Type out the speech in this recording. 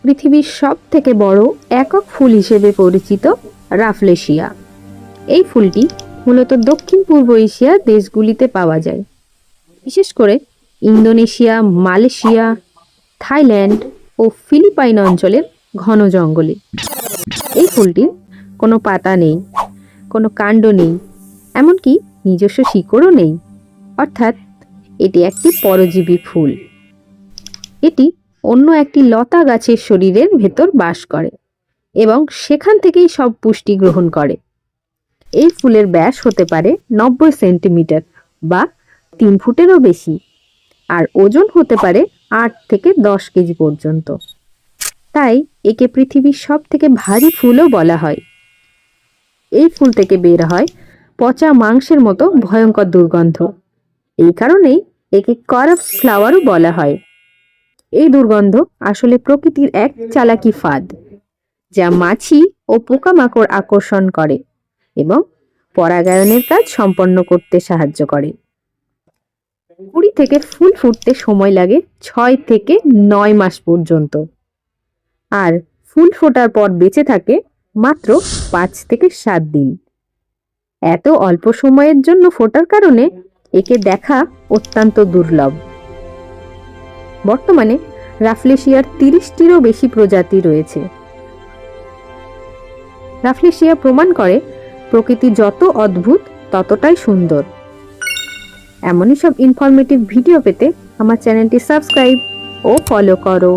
পৃথিবীর সবথেকে বড় একক ফুল হিসেবে পরিচিত রাফলেশিয়া। এই ফুলটি মূলত দক্ষিণ পূর্ব এশিয়ার দেশগুলিতে পাওয়া যায়, বিশেষ করে ইন্দোনেশিয়া, মালয়েশিয়া, থাইল্যান্ড ও ফিলিপাইন অঞ্চলের ঘন জঙ্গলে। এই ফুলটির কোনো পাতা নেই, কোনো কাণ্ড নেই, এমনকি নিজস্ব শিকড়ও নেই, অর্থাৎ এটি একটি পরজীবী ফুল। এটি অন্য একটি লতা গাছের শরীরের ভেতর বাস করে এবং সেখান থেকেই সব পুষ্টি গ্রহণ করে। এই ফুলের ব্যাস হতে পারে 90 সেন্টিমিটার বা 3 ফুটেরও বেশি, আর ওজন হতে পারে 8 থেকে 10 কেজি পর্যন্ত। তাই একে পৃথিবীর সব থেকে ভারী ফুলও বলা হয়। এই ফুল থেকে বের হয় পচা মাংসের মতো ভয়ঙ্কর দুর্গন্ধ। এই কারণেই একে করাপস ফ্লাওয়ারও বলা হয়। এই দুর্গন্ধ আসলে প্রকৃতির এক চালাকি ফাঁদ, যা মাছি ও পোকামাকড় আকর্ষণ করে এবং পরাগায়নের কাজ সম্পন্ন করতে সাহায্য করে। কুড়ি থেকে ফুল ফুটতে সময় লাগে 6 থেকে 9 মাস পর্যন্ত, আর ফুল ফোটার পর বেঁচে থাকে মাত্র 5 থেকে 7 দিন। এত অল্প সময়ের জন্য ফোটার কারণে একে দেখা অত্যন্ত দুর্লভ। বর্তমানে রাফলেশিয়ার 30টিরও বেশি প্রজাতি রয়েছে। রাফলেশিয়া প্রমাণ করে প্রকৃতি যত অদ্ভুত ততটাই সুন্দর। এমনই সব ইনফরমেটিভ ভিডিও পেতে আমার চ্যানেলটি সাবস্ক্রাইব ও ফলো করো।